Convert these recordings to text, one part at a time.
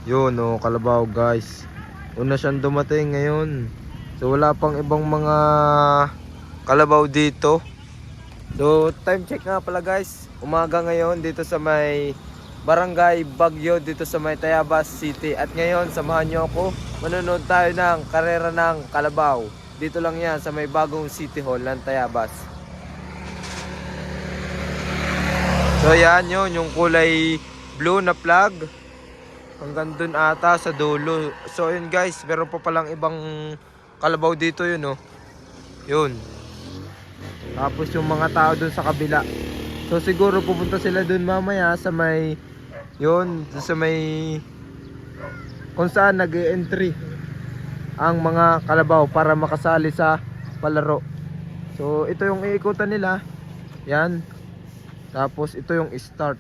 Yun oh, kalabaw guys. Una siyang dumating ngayon. So wala pang ibang mga kalabaw dito. So time check nga pala guys. Umaga ngayon dito sa may Barangay Baguio dito sa may Tayabas City. At ngayon samahan nyo ako. Manonood tayo ng karera ng kalabaw. Dito lang yan sa may bagong City Hall ng Tayabas. So yan yun, yung kulay blue na flag. Hanggang dun ata sa dulo. So yun guys, meron pa palang ibang kalabaw dito yun oh. Yun. Tapos yung mga tao dun sa kabila. So siguro pupunta sila dun mamaya sa may yun, sa may kung saan nag-e-entry ang mga kalabaw para makasali sa palaro. So ito yung iikutan nila. Yan. Tapos ito yung start.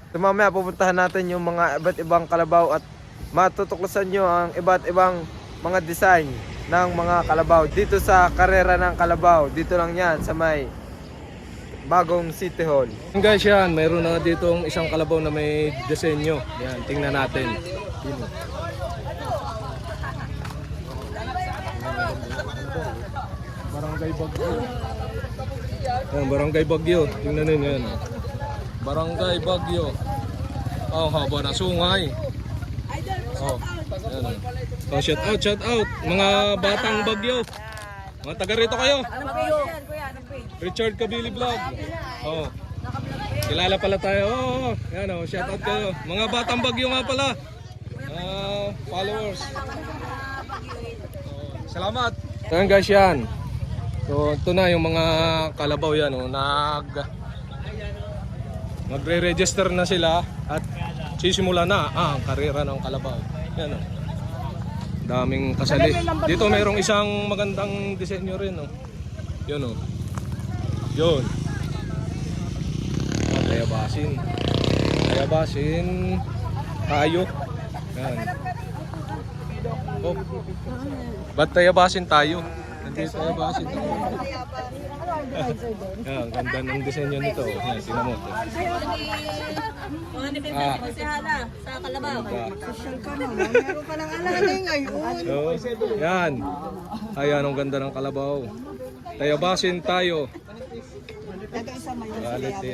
So mamaya pupuntahan natin yung mga iba't ibang kalabaw at matutuklasan nyo ang iba't ibang mga design ng mga kalabaw dito sa karera ng kalabaw. Dito lang yan sa may bagong City Hall. Guys, yan, mayroon na ditong isang kalabaw na may disenyo. Yan, tingnan natin. Barangay Baguio. Yan, Barangay Baguio. Tingnan nyo yan. Barangay Baguio. Oh, haba na sungay. Oh, yan. Oh, shout out. Mga batang Baguio. Mga taga rito kayo. Richard Kabili Vlog. Oh. Kilala pala tayo. Oh, yan oh, shout out kayo. Mga batang Baguio nga pala. Followers. Oh, salamat. Yan guys, yan. So, ito na yung mga kalabaw yan oh, magre-register na sila at sisimula na ang karera ng kalabaw. Yan oh. Daming kasali. Dito mayroong isang magandang disenyo rin oh. Yun oh. Yun. Oh, Tayabasin tayo. Yan. Oh. Ba't tayabasin tayo? Hindi tayabasin tayo. Yan, ganda ng disenyo nito. Yan, tingnan mo. Mga defense konsehala sa kalabaw. Social ka naman. Meron ka ng alalay ngayon. So, yan. Ayan, ang ganda ng kalabaw. Tayabasin tayo. Quality.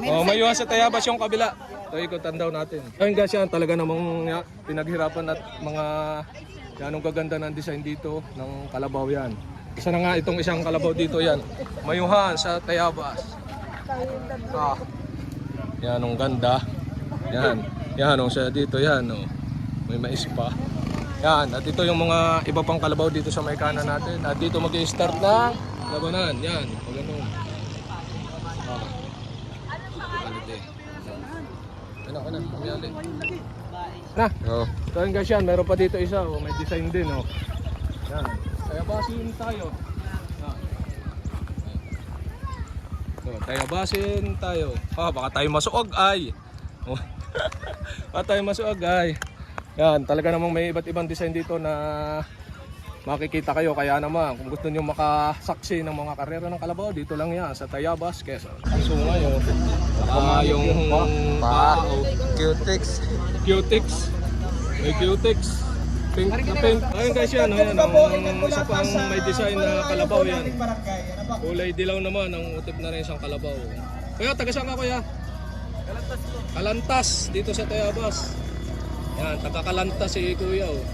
Oh, mayuha sa Tayabas yung kabila. Ito, ikutan daw natin. Ayun guys, yan talaga namang pinaghirapan at mga yan, ang gaganda ng design dito ng kalabaw yan. Isa na nga itong isang kalabaw dito yan. Mayuhan sa Tayabas. Ah. Yan, ang ganda. Yan. Yan, ang siya dito yan. Oh. May mais pa. Yan, at ito yung mga iba pang kalabaw dito sa may kanan natin. At dito mag-i-start ng labanan. Yan, ganun. Ano, pamiyali. Na, Oh. so yun guys yan, meron pa dito isa, oh, may design din oh. Yan, tayabasin tayo. Yan. So, tayabasin tayo. Baka tayo masuog ay. Oh. Baka tayo masuog ay. Yan, talaga namang may iba't ibang design dito na makikita kayo. Kaya naman, kung gusto nyo makasaksi ng mga karera ng kalabaw, dito lang yan sa Tayabas, Quezon. So ngayon, yung Cutix. Cutix. May Cutix. Pink na pink. Ayun guys yan. Ayan, isa pang may design na kalabaw yan. Kulay dilaw naman. Ang utip na rin isang kalabaw. Kuya, taga saan ka kuya? Kalantas. Dito sa Tayabas. Yan, taga Kalantas si kuya. Oh.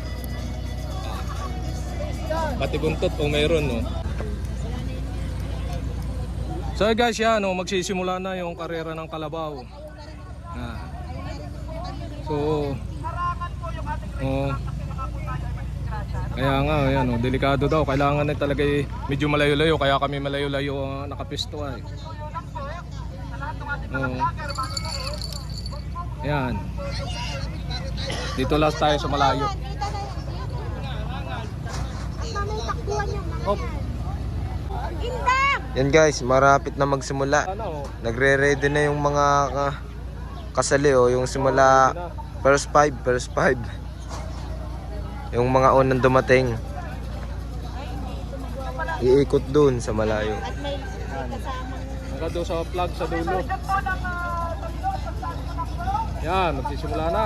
Pati buntot o mayroon. Oh. So guys yan. Oh, magsisimula na yung karera ng kalabaw. Yan. So, oh, kaya nga, ayan, oh, delikado daw. Kailangan na talaga medyo malayo-layo. Kaya kami malayo-layo nakapisto ay. Oh. Ayan. Dito last tayo sa malayo. Oh. Yan guys, marapit na magsimula. Nagre-ready na yung mga kasali oh, yung simula first five. Yung mga unang dumating. Iikot dun sa malayo. Hanggang doon sa plug sa dulo. Yan, magsisimula na.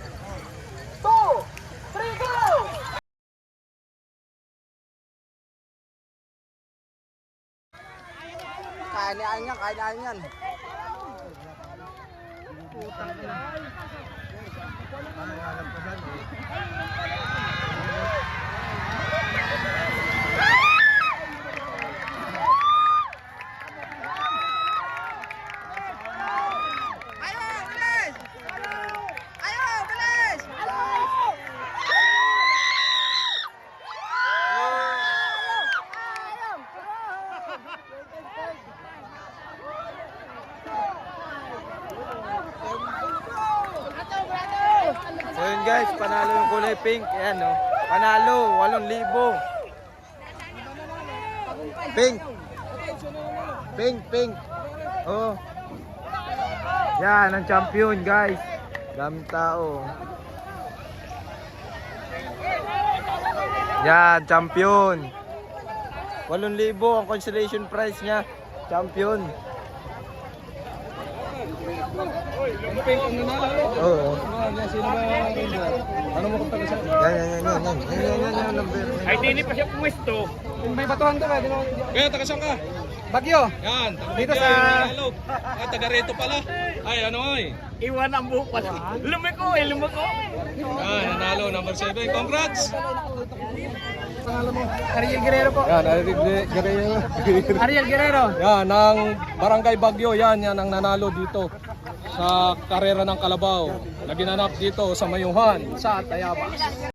Kaya ni Ayan yan, kaya ni Ayan yan. So yun guys, panalo yung kulay pink. Ayan no. Panalo, 8,000. Pink. Pink, pink. Oh. Yan, ang champion guys. Daming tao. Yan, champion. 8,000 ang consolation prize niya. Champion. Ano pink ang nanalo? Oo. Sino ba yung ranger? Ano mo kung taga saan? Yan, number. Ay, di pa siya pumwesto. May batuhan ka ba? Di mo... Kaya taga saan ka? Bagyo. Yan, Dito taga sa- yung nanalo. Ah, taga rito pala. Ay, ano ay? Iwan ang buhok pala. Lumiko lumiko. Yan, nanalo, number 7. Congrats! Pangalan mo? Ariel Guerrero po. Yan, Guerrero. Ariel Guerrero. Yan, ng Barangay Bagyo, yan ang nanalo dito sa karera ng Kalabaw na ginanap dito sa Mayuhan sa Tayabas.